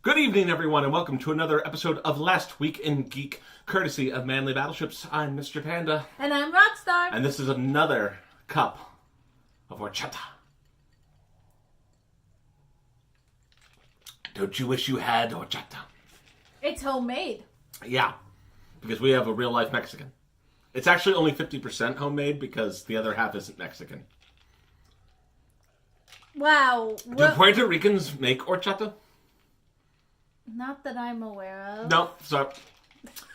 Good evening, everyone, and welcome to another episode of Last Week in Geek, courtesy of Manly Battleships. I'm Mr. Panda. And I'm Rockstar. And this is another cup of horchata. Don't you wish you had horchata? It's homemade. Yeah, because we have a real-life Mexican. It's actually only 50% homemade because the other half isn't Mexican. Wow. Do Puerto Ricans make horchata? Not that I'm aware of. No, sorry.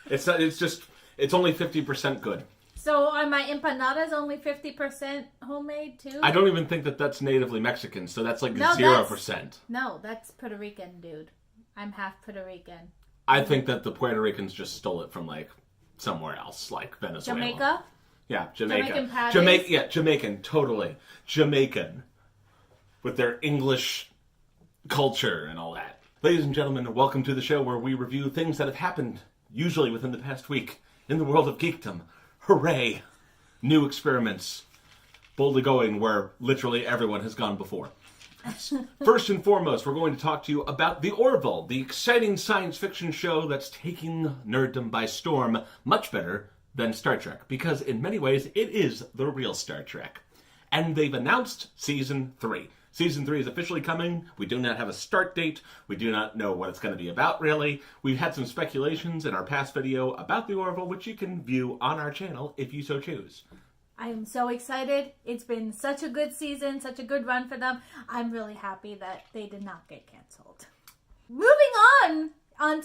It's only 50% good. So are my empanadas only 50% homemade too? I don't even think that that's natively Mexican, so that's like 0%. No, that's Puerto Rican, dude. I'm half Puerto Rican. I think that the Puerto Ricans just stole it from like somewhere else, like Venezuela. Jamaica? Yeah, Jamaica. Jamaican patties? Jamaican, totally. Jamaican. With their English culture and all that. Ladies and gentlemen, welcome to the show where we review things that have happened, usually within the past week, in the world of geekdom. Hooray! New experiments. Boldly going where literally everyone has gone before. First and foremost, we're going to talk to you about the Orville, the exciting science fiction show that's taking nerddom by storm, much better than Star Trek, because in many ways it is the real Star Trek. And they've announced Season 3. Season 3 is officially coming. We do not have a start date. We do not know what it's going to be about, really. We've had some speculations in our past video about the Orville, which you can view on our channel if you so choose. I am so excited. It's been such a good season, such a good run for them. I'm really happy that they did not get canceled. Moving on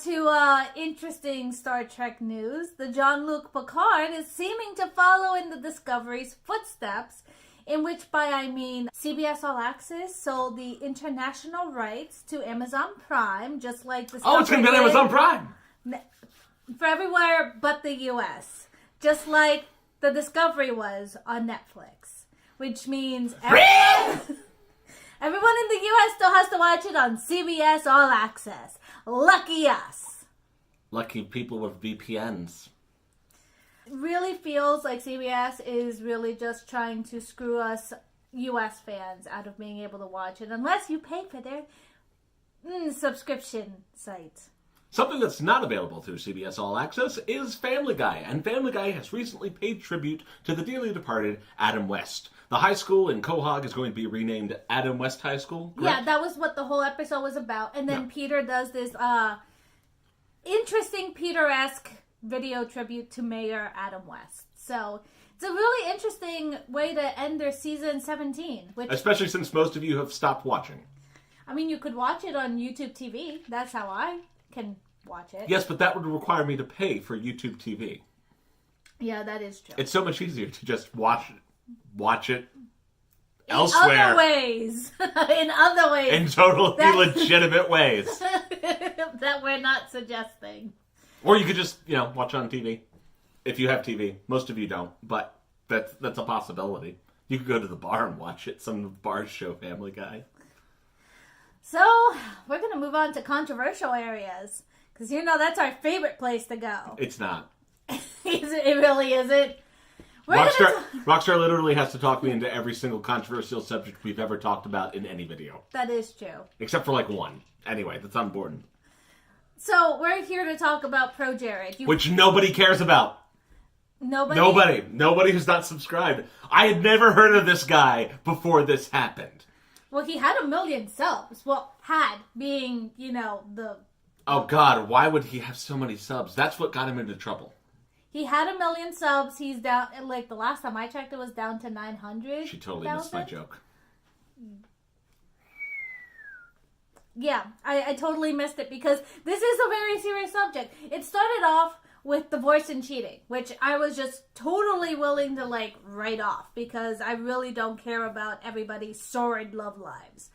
to interesting Star Trek news. The Jean-Luc Picard is seeming to follow in the Discovery's footsteps, in which by I mean CBS All Access sold the international rights to Amazon Prime, just like the Oh, it's going to be on Amazon Prime! For everywhere but the US. Just like the Discovery was on Netflix. Which means everyone in the US still has to watch it on CBS All Access. Lucky us. Lucky people with VPNs. It really feels like CBS is really just trying to screw us US fans out of being able to watch it, unless you pay for their subscription site. Something that's not available through CBS All Access is Family Guy, and Family Guy has recently paid tribute to the dearly departed Adam West. The high school in Quahog is going to be renamed Adam West High School, correct? Yeah, that was what the whole episode was about, and then Peter does this interesting Peter-esque video tribute to Mayor Adam West. So it's a really interesting way to end their season 17. Especially since most of you have stopped watching. I mean, you could watch it on YouTube TV. That's how I can watch it. Yes, but that would require me to pay for YouTube TV. Yeah, that is true. It's so much easier to just watch it elsewhere. In other ways. In other ways. In totally legitimate ways. That we're not suggesting. Or you could just, watch on TV. If you have TV. Most of you don't, but that's a possibility. You could go to the bar and watch it. Some bars show Family Guy. So, we're going to move on to controversial areas. Because that's our favorite place to go. It's not. It really isn't. Rockstar literally has to talk me into every single controversial subject we've ever talked about in any video. That is true. Except for one. Anyway, that's unimportant. So, we're here to talk about ProJared. Which nobody cares about. Nobody? Nobody who's not subscribed. I had never heard of this guy before this happened. Well, he had 1 million subs. Well, had, being, the... Oh, God, why would he have so many subs? That's what got him into trouble. He had 1 million subs. He's down, the last time I checked, it was down to 900. She totally missed my joke. Yeah, I totally missed it because this is a very serious subject. It started off with divorce and cheating, which I was just totally willing to write off because I really don't care about everybody's sordid love lives.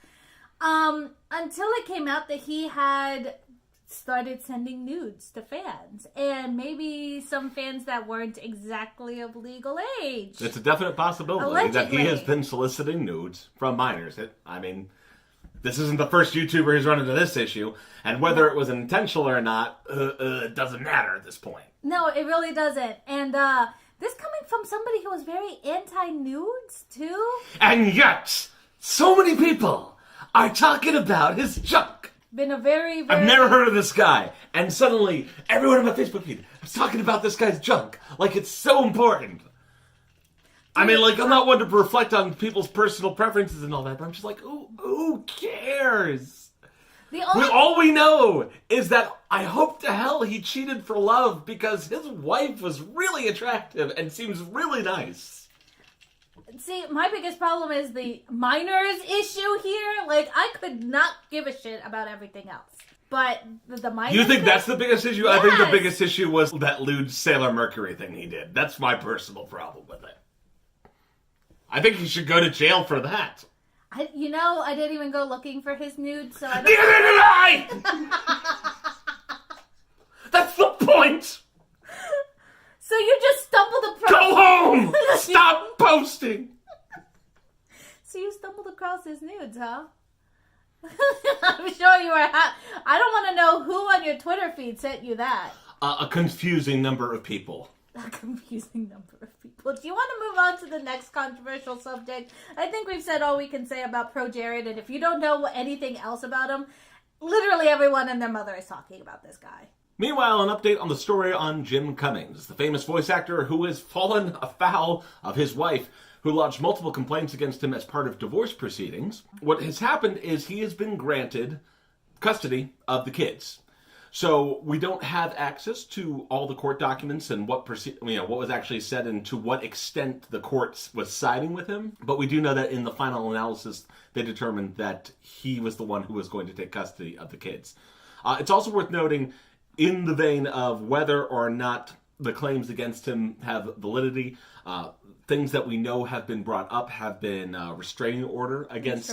Until it came out that he had started sending nudes to fans, and maybe some fans that weren't exactly of legal age. It's a definite possibility Allegedly. that he has been soliciting nudes from minors. This isn't the first YouTuber who's run into this issue, and whether it was intentional or not, it doesn't matter at this point. No, it really doesn't. And this coming from somebody who was very anti-nudes, too. And yet, so many people are talking about his junk. been a very, very... I've never heard of this guy. And suddenly, everyone on my Facebook feed is talking about this guy's junk. Like, it's so important. I mean, like, I'm not one to reflect on people's personal preferences and all that, but I'm just like, who cares? All we know is that I hope to hell he cheated for love because his wife was really attractive and seems really nice. See, my biggest problem is the minors issue here. Like, I could not give a shit about everything else. But the minors... You think that's the biggest issue? Yes. I think the biggest issue was that lewd Sailor Mercury thing he did. That's my personal problem with it. I think he should go to jail for that. I didn't even go looking for his nude, so I don't... Neither did I! That's the point! So you just stumbled across... Go home! Stop posting! So you stumbled across his nudes, huh? I'm sure you were... I don't want to know who on your Twitter feed sent you that. A confusing number of people. A confusing number of people. Do you want to move on to the next controversial subject? I think we've said all we can say about ProJared, and if you don't know anything else about him, literally everyone and their mother is talking about this guy. Meanwhile, an update on the story on Jim Cummings, the famous voice actor who has fallen afoul of his wife, who lodged multiple complaints against him as part of divorce proceedings. What has happened is he has been granted custody of the kids. So we don't have access to all the court documents and what was actually said and to what extent the court was siding with him. But we do know that in the final analysis, they determined that he was the one who was going to take custody of the kids. It's also worth noting, in the vein of whether or not the claims against him have validity, things that we know have been brought up have been restraining order against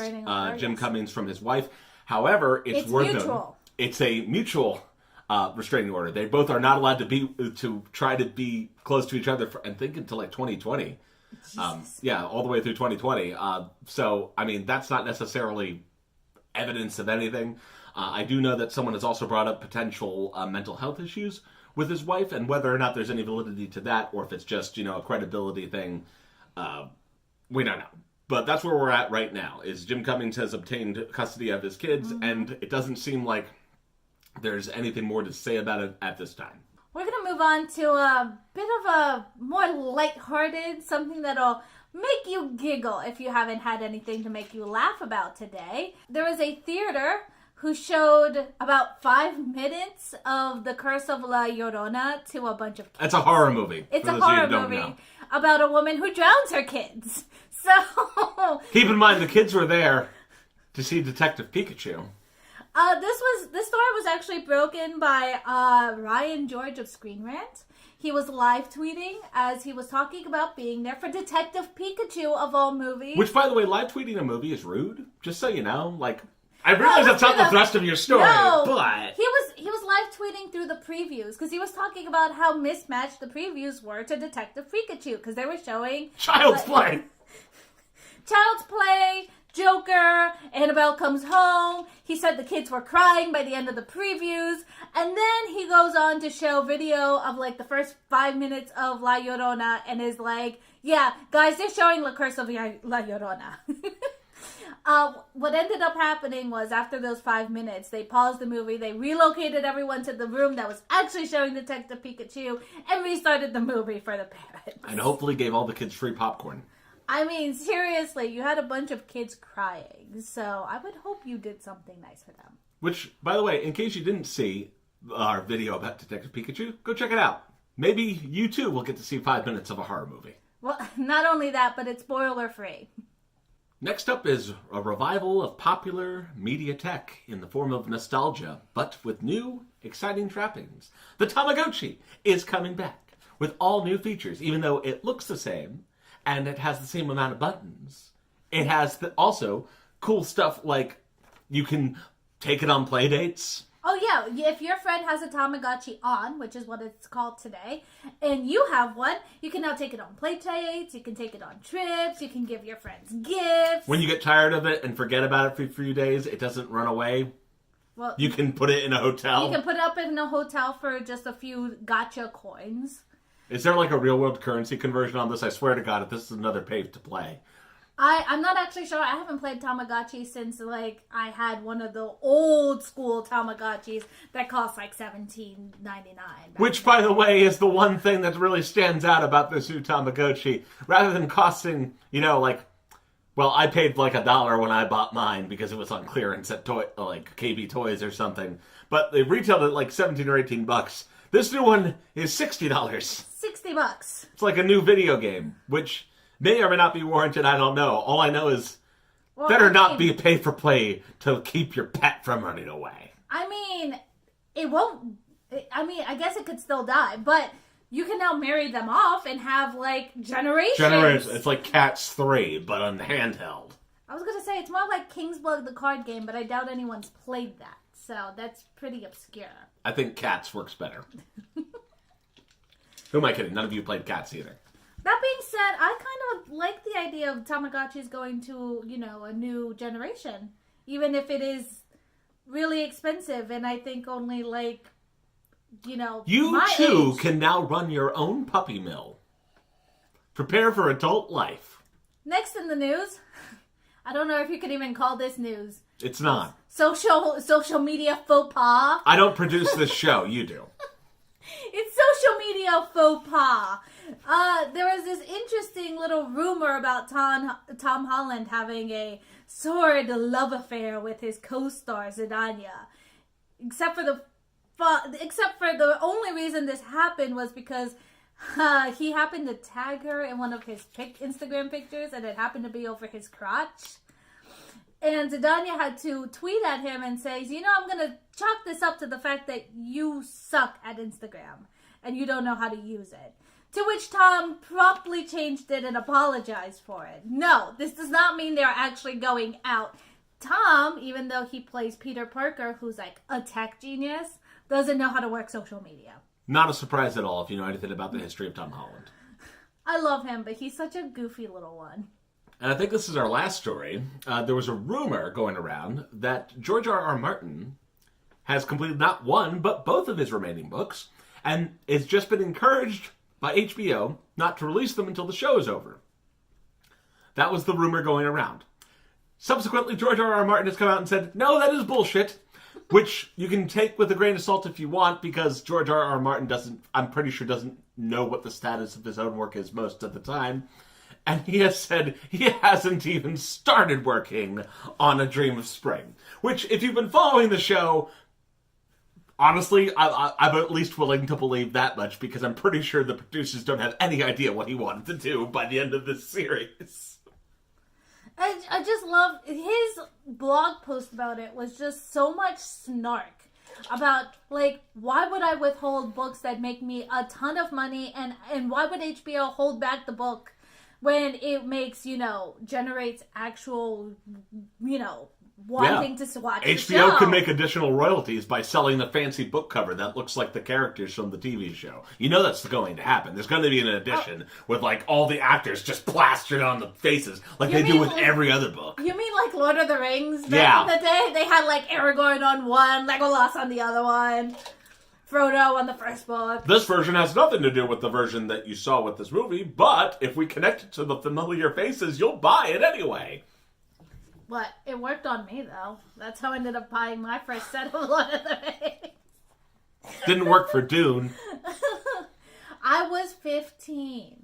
Jim Cummings from his wife. However, it's worth noting it's a mutual restraining order. They both are not allowed to try to be close to each other for, I think, until like 2020. All the way through 2020. So, I mean, that's not necessarily evidence of anything. I do know that someone has also brought up potential mental health issues with his wife, and whether or not there's any validity to that, or if it's just, a credibility thing, we don't know. But that's where we're at right now, is Jim Cummings has obtained custody of his kids, and it doesn't seem like there's anything more to say about it at this time. We're going to move on to a bit of a more lighthearted, something that'll make you giggle if you haven't had anything to make you laugh about today. There was a theater who showed about 5 minutes of The Curse of La Llorona to a bunch of kids. It's a horror movie. It's a horror movie about a woman who drowns her kids. So keep in mind the kids were there to see Detective Pikachu. This story was actually broken by Ryan George of Screen Rant. He was live tweeting as he was talking about being there for Detective Pikachu of all movies. Which, by the way, live tweeting a movie is rude. Just so you know, like, I realize that's not the thrust of your story, but he was live tweeting through the previews because he was talking about how mismatched the previews were to Detective Pikachu because they were showing Child's Play. Child's Play, Joker, Annabelle Comes Home. He said the kids were crying by the end of the previews. And then he goes on to show video of like the first 5 minutes of La Llorona and is like, yeah, guys, they're showing La Curse of La Llorona. What ended up happening was after those 5 minutes, they paused the movie, they relocated everyone to the room that was actually showing Detective Pikachu and restarted the movie for the parents. And hopefully gave all the kids free popcorn. I mean, seriously, you had a bunch of kids crying, so I would hope you did something nice for them. Which, by the way, in case you didn't see our video about Detective Pikachu, go check it out. Maybe you too will get to see 5 minutes of a horror movie. Well, not only that, but it's spoiler-free. Next up is a revival of popular media tech in the form of nostalgia, but with new, exciting trappings. The Tamagotchi is coming back with all new features, even though it looks the same. And it has the same amount of buttons. It has also cool stuff like you can take it on play dates. Oh, yeah. If your friend has a Tamagotchi on, which is what it's called today, and you have one, you can now take it on play dates, you can take it on trips, you can give your friends gifts. When you get tired of it and forget about it for a few days, it doesn't run away. Well, you can put it in a hotel. You can put it up in a hotel for just a few gotcha coins. Is there like a real world currency conversion on this? I swear to God, if this is another pay to play, I'm not actually sure. I haven't played Tamagotchi since, like, I had one of the old school Tamagotchis that cost, like, $17.99. Which, by the way, is the one thing that really stands out about this new Tamagotchi. Rather than costing, well, I paid like $1 when I bought mine because it was on clearance at KB Toys or something. But they retailed at like $17 or $18. This new one is $60. $60. It's like a new video game, which may or may not be warranted. I don't know. All I know is not be pay for play to keep your pet from running away. I mean, it won't. I guess it could still die, but you can now marry them off and have, like, generations. It's like Cats 3, but on handheld. I was going to say, it's more like Kingsblood the card game, but I doubt anyone's played that. So that's pretty obscure. I think Cats works better. Who am I kidding? None of you played Cats either. That being said, I kind of like the idea of Tamagotchis going to, a new generation. Even if it is really expensive, and I think only, like, you too can now run your own puppy mill. Prepare for adult life. Next in the news, I don't know if you can even call this news. It's not. Social media faux pas. I don't produce this show. You do. It's social media faux pas. There was this interesting little rumor about Tom Holland having a sordid love affair with his co-star Zidania. Except for the only reason this happened was because he happened to tag her in one of his Instagram pictures, and it happened to be over his crotch. And Zidania had to tweet at him and say, I'm going to chalk this up to the fact that you suck at Instagram and you don't know how to use it. To which Tom promptly changed it and apologized for it. No, this does not mean they're actually going out. Tom, even though he plays Peter Parker, who's like a tech genius, doesn't know how to work social media. Not a surprise at all if you know anything about the history of Tom Holland. I love him, but he's such a goofy little one. And I think this is our last story. There was a rumor going around that George R.R. Martin has completed not one, but both of his remaining books, and it's just been encouraged by HBO not to release them until the show is over. That was the rumor going around. Subsequently, George R.R. Martin has come out and said, no, that is bullshit, which you can take with a grain of salt if you want, because George R.R. Martin I'm pretty sure doesn't know what the status of his own work is most of the time. And he has said he hasn't even started working on A Dream of Spring. Which, if you've been following the show, honestly, I'm at least willing to believe that much, because I'm pretty sure the producers don't have any idea what he wanted to do by the end of this series. I just love his blog post about it. Was just so much snark about, like, why would I withhold books that make me a ton of money, and why would HBO hold back the book when it makes, generates actual, wanting to watch the show. HBO can make additional royalties by selling the fancy book cover that looks like the characters from the TV show. You know that's going to happen. There's going to be an edition with, like, all the actors just plastered on the faces like they do with every other book. You mean like Lord of the Rings back in the day? They had, like, Aragorn on one, Legolas on the other one, Frodo on the first book. This version has nothing to do with the version that you saw with this movie, but if we connect it to the familiar faces, you'll buy it anyway. What? It worked on me, though. That's how I ended up buying my first set of Lord of the Rings. Didn't work for Dune. I was 15.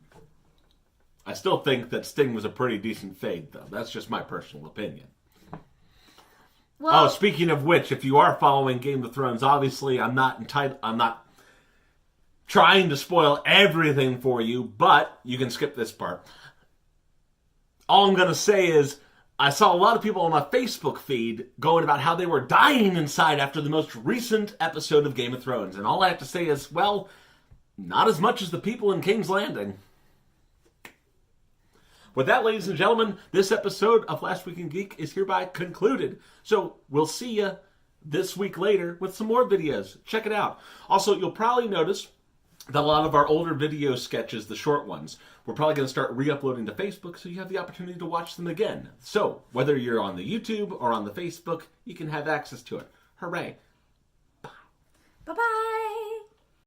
I still think that Sting was a pretty decent fade, though. That's just my personal opinion. Well, speaking of which, if you are following Game of Thrones, obviously I'm not trying to spoil everything for you, but you can skip this part. All I'm going to say is, I saw a lot of people on my Facebook feed going about how they were dying inside after the most recent episode of Game of Thrones. And all I have to say is, well, not as much as the people in King's Landing. With that, ladies and gentlemen, this episode of Last Week in Geek is hereby concluded. So we'll see you this week later with some more videos. Check it out. Also, you'll probably notice that a lot of our older video sketches, the short ones, we're probably going to start re-uploading to Facebook so you have the opportunity to watch them again. So, whether you're on the YouTube or on the Facebook, you can have access to it. Hooray. Bye. Bye-bye.